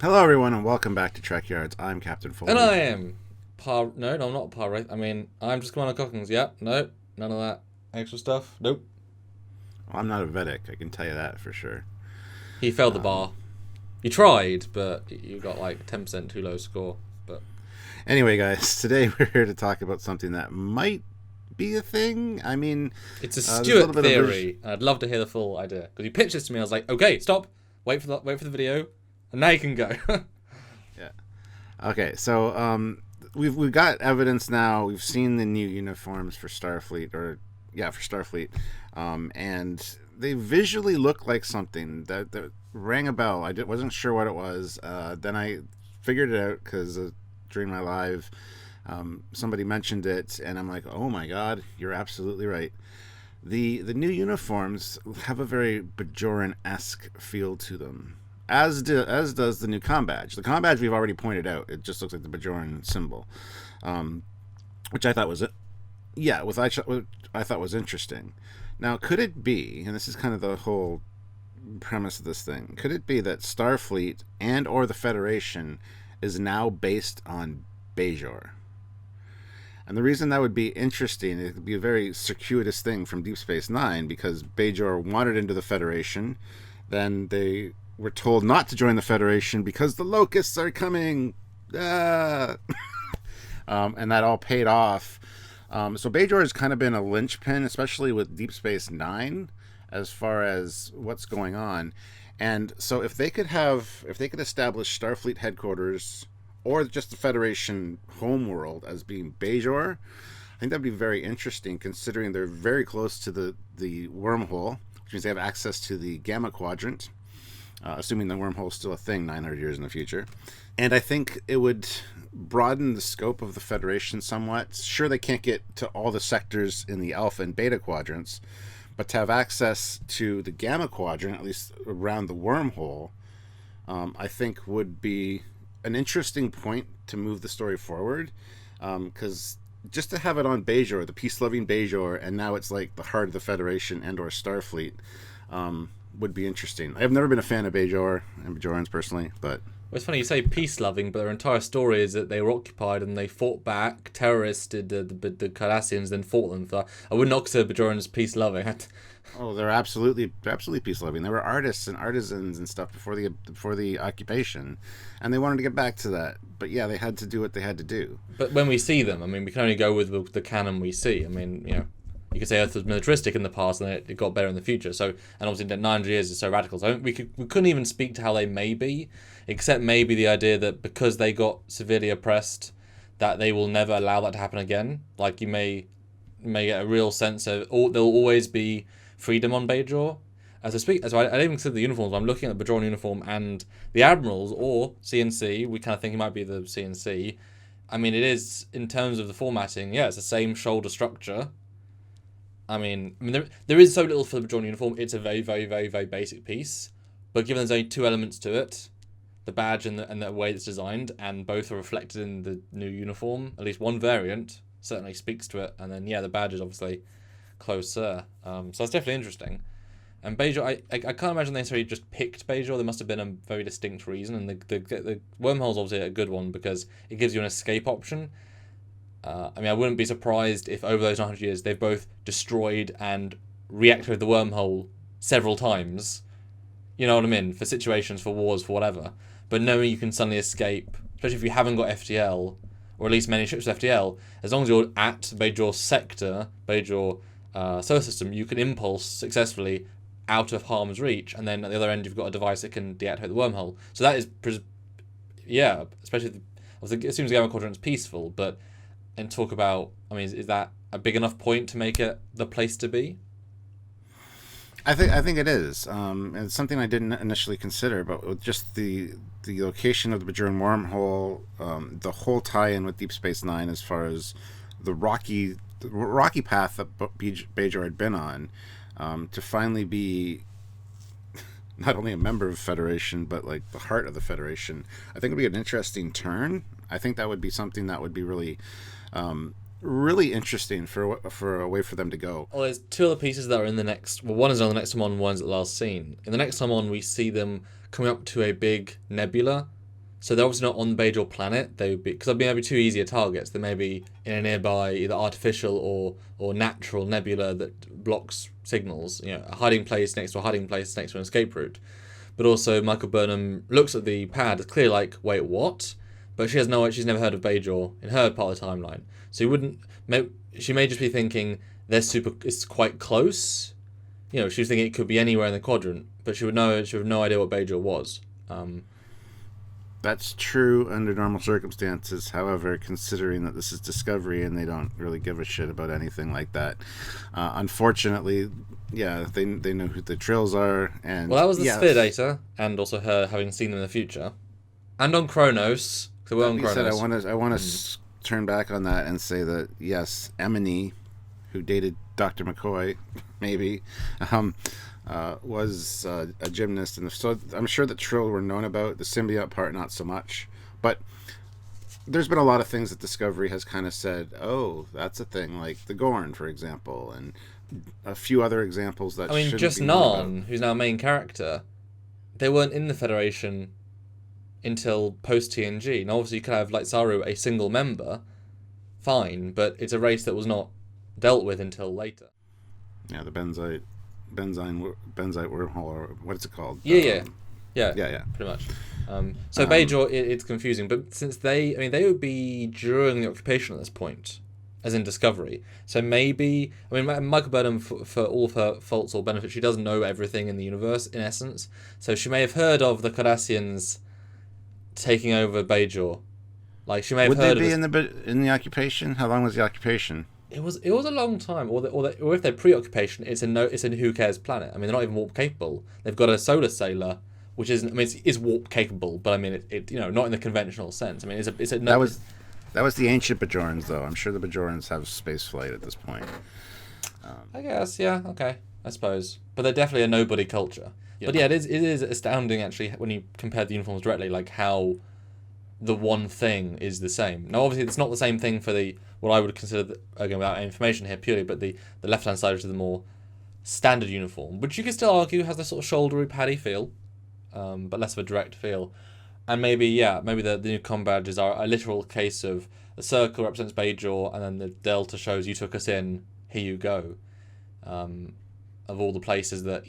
Hello, everyone, and welcome back to Trekyards. I'm Captain And Foley. I am No, I'm not par race. I'm just Commander Cockings. Yeah, no, none of that extra stuff. Nope. Well, I'm not a Vedic, I can tell you that for sure. He failed the Um, bar. You tried, but you got like 10% too low score. But anyway, guys, today we're here to talk about something that might be a thing. I mean, it's a there's a little Stuart bit of theory, and I'd love to hear the full idea. Because you pitched this to me, I was like, okay, stop, wait for the video, and now you can go. yeah. Okay, so we've got evidence now. We've seen the new uniforms for Starfleet, for Starfleet, and they visually look like something that rang a bell. Wasn't sure what it was. Then I figured it out because during my live, somebody mentioned it, and I'm like, oh my god, you're absolutely right. The new uniforms have a very Bajoran-esque feel to them, as does the new com badge. The com badge we've already pointed out; it just looks like the Bajoran symbol, um, which I thought was I thought was interesting. Now, could it be? And this is kind of the whole premise of this thing. Could it be that Starfleet and or the Federation is now based on Bajor? And the reason that would be interesting, it would be a very circuitous thing from Deep Space Nine, because Bajor wandered into the Federation, then they were told not to join the Federation because the locusts are coming. Ah! And that all paid off. So Bajor has kind of been a linchpin, especially with Deep Space Nine, as far as what's going on. And so if they could establish Starfleet headquarters or just the Federation homeworld as being Bajor, I think that'd be very interesting, considering they're very close to the wormhole, which means they have access to the Gamma Quadrant, assuming the wormhole is still a thing 900 years in the future. And I think it would broaden the scope of the Federation somewhat. Sure, they can't get to all the sectors in the Alpha and Beta quadrants, but to have access to the Gamma Quadrant, at least around the wormhole, I think would be an interesting point to move the story forward. Because just to have it on Bajor, the peace-loving Bajor, and now it's like the heart of the Federation and/or Starfleet, would be interesting. I've never been a fan of Bajor and Bajorans personally, but Well, it's funny you say peace loving, but their entire story is that they were occupied and they fought back, terroristed the Cardassians, then fought them. So I would not consider Bajorans peace loving. oh, they're absolutely peace-loving. They were artists and artisans and stuff before the occupation, and they wanted to get back to that. But yeah, they had to do what they had to do. But when we see them, I mean, we can only go with the canon we see. I mean, you could say Earth was militaristic in the past and it got better in the future. So, and obviously, 900 years is so radical. So we couldn't even speak to how they may be, except maybe the idea that because they got severely oppressed, that they will never allow that to happen again. Like you may get a real sense of there'll always be freedom on Bajor. So I don't even consider the uniforms. I'm looking at the Bajoran uniform and the admirals or CNC. We kind of think it might be the CNC. I mean, it is in terms of the formatting. Yeah, it's the same shoulder structure. There is so little for the Bajoran uniform. It's a very, very, very, very basic piece. But given there's only two elements to it, the badge and the way it's designed, and both are reflected in the new uniform, at least one variant certainly speaks to it. And then, yeah, the badge is obviously closer. So that's definitely interesting. And Bajor, I can't imagine they necessarily just picked Bajor. There must have been a very distinct reason. And the wormhole's obviously a good one because it gives you an escape option. I wouldn't be surprised if over those 900 years they've both destroyed and reactivated the wormhole several times. You know what I mean? For situations, for wars, for whatever. But knowing you can suddenly escape, especially if you haven't got FTL, or at least many ships with FTL, as long as you're at Bajor sector, Bajor solar system, you can impulse successfully out of harm's reach, and then at the other end you've got a device that can deactivate the wormhole. So that is, yeah, especially it seems Gamma Quadrant's peaceful, but and talk about, is that a big enough point to make it the place to be? I think it is. It's something I didn't initially consider, but with just the location of the Bajoran wormhole, the whole tie-in with Deep Space Nine, as far as the rocky path that Bajor had been on, to finally be not only a member of the Federation but like the heart of the Federation, I think would be an interesting turn. I think that would be something that would be really interesting for a way for them to go. Well, there's two other pieces that are in the next. Well, one is on the next time on, one's at the last scene. In the next time on, we see them coming up to a big nebula. So they're obviously not on the Bajor planet. They would be, because they'd be too easier targets. They may be in a nearby either artificial or natural nebula that blocks signals. A hiding place next to a hiding place next to an escape route. But also Michael Burnham looks at the pad. It's clear like, wait, what? But she's never heard of Bajor in her part of the timeline. So she may just be thinking it's quite close. She was thinking it could be anywhere in the quadrant, but she would have no idea what Bajor was. That's true under normal circumstances. However, considering that this is Discovery and they don't really give a shit about anything like that, unfortunately, they know who the Trills are. And well, that was the sphere data, and also her having seen them in the future, and on Kronos. So we're on Kronos. I want to turn back on that and say that yes, Emily, who dated Dr. McCoy, maybe. Was a gymnast, and so I'm sure that Trill were known about. The symbiote part, not so much. But there's been a lot of things that Discovery has kind of said, oh, that's a thing, like the Gorn, for example, and a few other examples that just Narn, who's now a main character, they weren't in the Federation until post-TNG. Now, obviously, you could have, like Saru, a single member, fine, but it's a race that was not dealt with until later. Yeah, the benzite wormhole, or what's it called? Yeah, pretty much. Bajor, it's confusing, but since they would be during the occupation at this point, as in Discovery. So maybe, Michael Burnham, for all of her faults or benefits, she doesn't know everything in the universe, in essence. So she may have heard of the Cardassians taking over Bajor. Like, she may have heard of... Would they be in the occupation? How long was the occupation? It was a long time, or if they're pre-occupation, it's a who cares planet. They're not even warp capable. They've got a solar sailor, which is warp capable, but it not in the conventional sense. That was the ancient Bajorans, though. I'm sure the Bajorans have space flight at this point. I guess, yeah, okay, I suppose, but they're definitely a nobody culture. Yep. But yeah, it is astounding actually when you compare the uniforms directly, like how the one thing is the same. Now, obviously, it's not the same thing for what I would consider, again, without information here purely, but the left-hand side, which is the more standard uniform, which you could still argue has the sort of shouldery, paddy feel, but less of a direct feel. And maybe the new comm badges are a literal case of the circle represents Bajor, and then the delta shows you took us in, here you go, of all the places that,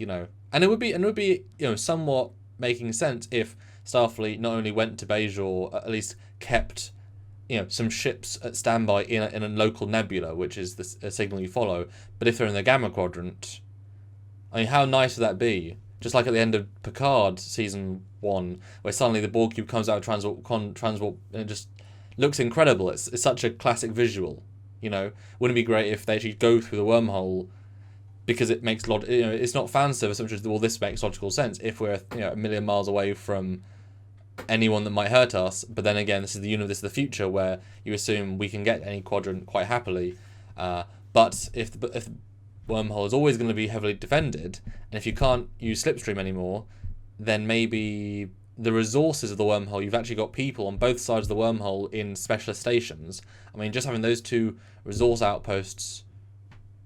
and it would be somewhat making sense if Starfleet not only went to Bajor, at least kept some ships at standby in a local nebula, which is a signal you follow. But if they're in the Gamma Quadrant, how nice would that be? Just like at the end of Picard season 1, where suddenly the Borg cube comes out of transwarp, and it just looks incredible. It's such a classic visual. Wouldn't it be great if they actually go through the wormhole, because it makes it's not fan service, which is, well, this makes logical sense if we're a million miles away from anyone that might hurt us. But then again, this is the future, where you assume we can get any quadrant quite happily. But if the wormhole is always going to be heavily defended, and if you can't use slipstream anymore, then maybe the resources of the wormhole, you've actually got people on both sides of the wormhole in specialist stations. Just having those two resource outposts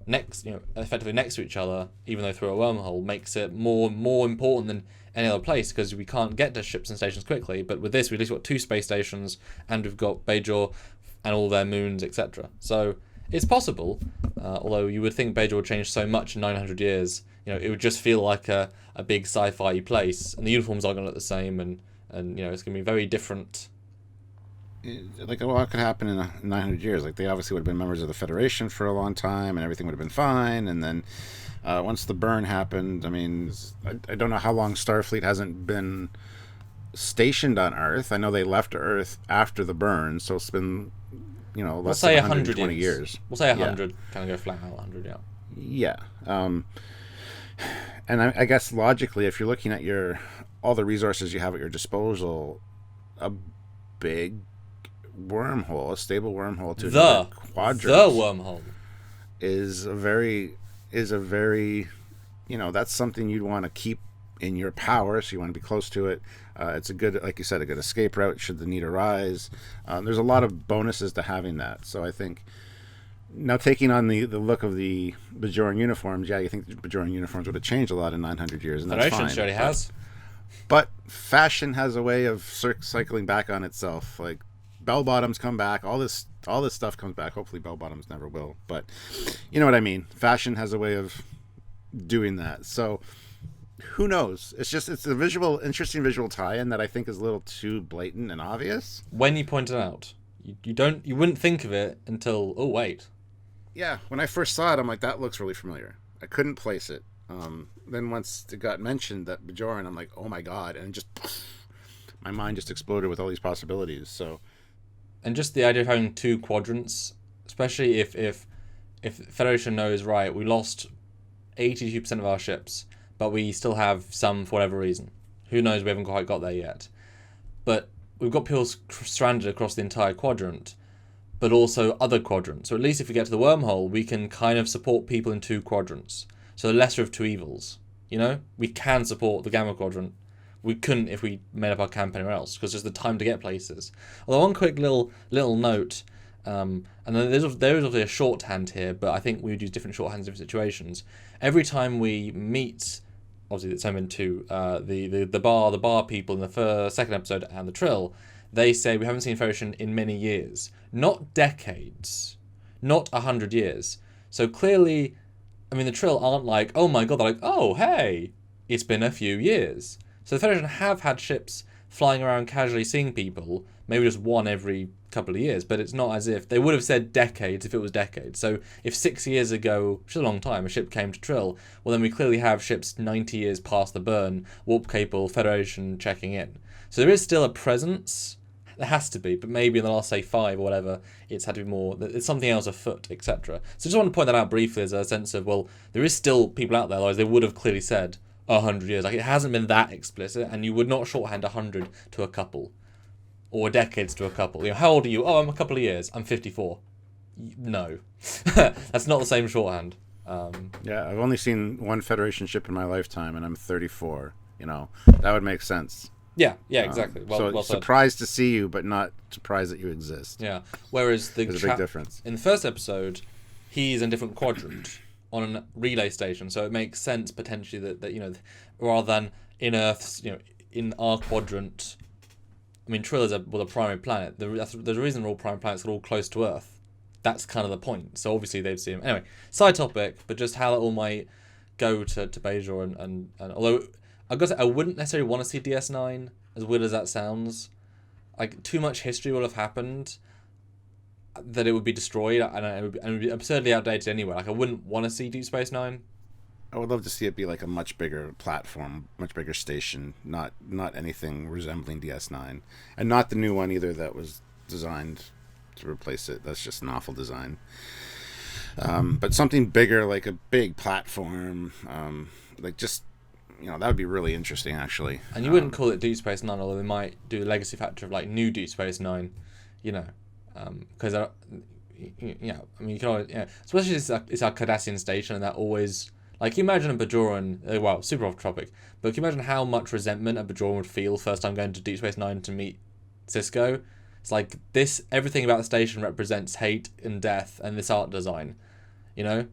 effectively next to each other, even though through a wormhole, makes it more important than any other place, because we can't get to ships and stations quickly. But with this, we've at least got 2 space stations, and we've got Bajor and all their moons, etc. So it's possible, although you would think Bajor would change so much in 900 years. It would just feel like a big sci-fi place, and the uniforms aren't going to look the same, and it's going to be very different. Like, a lot could happen in 900 years. Like, they obviously would have been members of the Federation for a long time, and everything would have been fine. And then once the burn happened, I don't know how long Starfleet hasn't been stationed on Earth. I know they left Earth after the burn, so it's been, less than 120 years. We'll say 100, kind of go flat out 100, yeah. Yeah. And I guess logically, if you're looking at all the resources you have at your disposal, a big wormhole, a stable wormhole to the quadrant, the wormhole is a very that's something you'd want to keep in your power, so you want to be close to it. It's a good, like you said, a good escape route should the need arise. There's a lot of bonuses to having that. So I think now, taking on the look of the Bajoran uniforms, you think the Bajoran uniforms would have changed a lot in 900 years, and that's fine. Already has. But fashion has a way of cycling back on itself. Like bell bottoms come back. All this stuff comes back. Hopefully, bell bottoms never will. But you know what I mean. Fashion has a way of doing that. So who knows? It's a interesting visual tie-in that I think is a little too blatant and obvious. When you point it out, you wouldn't think of it until, oh wait. Yeah, when I first saw it, I'm like, that looks really familiar. I couldn't place it. Then once it got mentioned that Bajoran, I'm like, oh my god, and just my mind just exploded with all these possibilities. So, and just the idea of having 2 quadrants, especially if Federation knows, right, we lost 82% of our ships, but we still have some for whatever reason. Who knows? We haven't quite got there yet. But we've got people stranded across the entire quadrant, but also other quadrants. So at least if we get to the wormhole, we can kind of support people in 2 quadrants. So the lesser of 2 evils. You know? We can support the Gamma Quadrant. We couldn't if we made up our camp anywhere else, because there's the time to get places. Although one quick little note, and there is obviously a shorthand here, but I think we would use different shorthands in different situations. Every time we meet, obviously it's only been 2, the bar people in the second episode and the Trill, they say we haven't seen Federation in many years. Not decades. Not 100 years. So clearly, I mean, the Trill aren't like, oh my god, they're like, oh, hey, it's been a few years. So the Federation have had ships flying around casually seeing people, maybe just one every couple of years, but it's not as if they would have said decades if it was decades. So if 6 years ago, which is a long time, a ship came to Trill, well then we clearly have ships 90 years past the burn, warp capable, Federation checking in. So there is still a presence. There has to be, but maybe in the last, say, 5 or whatever, it's had to be more, it's something else afoot, etc. So I just want to point that out briefly as a sense of, well, there is still people out there, otherwise they would have clearly said 100 years. Like, it hasn't been that explicit, and you would not shorthand 100 to a couple, or decades to a couple. You know, how old are you? Oh, I'm a couple of years. I'm 54. No. That's not the same shorthand. Yeah, I've only seen one Federation ship in my lifetime, and I'm 34. You know, that would make sense. Yeah, exactly. Well said. Surprised to see you, but not surprised that you exist. Yeah. Whereas there's a big difference. In the first episode, he's in a different quadrant on a relay station, so it makes sense potentially that you know, rather than in Earth's, you know, in our quadrant. I mean, Trill was a primary planet. There's a reason all primary planets are all close to Earth. That's kind of the point. So obviously they've seen him. Anyway, side topic, but just how that all might go to Bajor and although I've got to say, I wouldn't necessarily want to see DS9, as weird as that sounds. Like, too much history will have happened that it would be destroyed, and it would be absurdly outdated anyway. Like, I wouldn't want to see Deep Space Nine. I would love to see it be like a much bigger platform, much bigger station, not anything resembling DS9. And not the new one either that was designed to replace it. That's just an awful design. But something bigger, like a big platform, like just, you know, that would be really interesting, actually. And you wouldn't call it Deep Space Nine, although they might do a legacy factor of like new Deep Space Nine, you know, because yeah, I mean, you can always, yeah, especially it's our Cardassian station, and that always, like, you imagine a Bajoran, well, super off topic, but can you imagine how much resentment a Bajoran would feel first time going to Deep Space Nine to meet Cisco? It's like this, everything about the station represents hate and death and this art design, you know.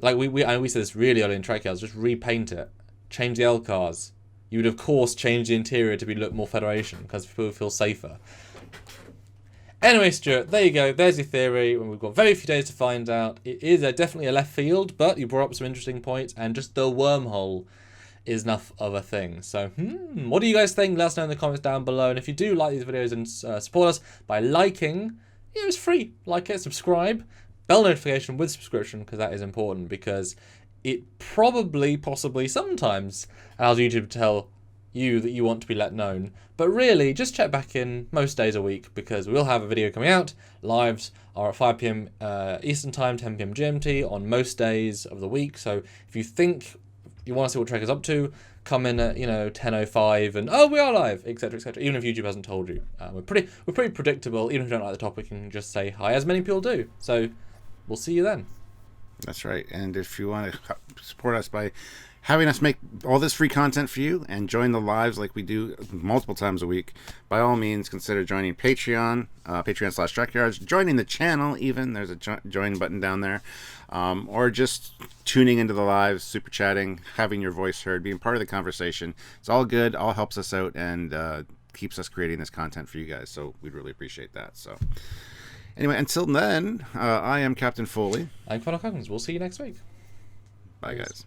Like we said this really early in Trekyards, just repaint it. Change the L cars. You would of course change the interior to look more Federation because people would feel safer. Anyway, Stuart, there you go. There's your theory. We've got very few days to find out. It is definitely a left field, but you brought up some interesting points, and just the wormhole is enough of a thing. So, what do you guys think? Let us know in the comments down below. And if you do like these videos, and support us by liking, it's free. Like it, subscribe, bell notification with subscription, because that is important, because it probably, possibly, sometimes allows YouTube to tell you that you want to be let known. But really, just check back in most days a week, because we'll have a video coming out. Lives are at 5 p.m. Eastern Time, 10 p.m. GMT on most days of the week. So if you think you want to see what Trek is up to, come in at 10:05 and we are live, etc., etc. Even if YouTube hasn't told you, we're pretty predictable. Even if you don't like the topic, you can just say hi, as many people do. So we'll see you then. That's right. And if you want to support us by having us make all this free content for you and join the lives like we do multiple times a week, by all means, consider joining Patreon, Patreon/Trekyards, joining the channel even. There's a join button down there. Or just tuning into the lives, super chatting, having your voice heard, being part of the conversation. It's all good, all helps us out, and keeps us creating this content for you guys. So we'd really appreciate that. So anyway, until then, I am Captain Foley. I'm Connor Coggins. We'll see you next week. Bye, guys.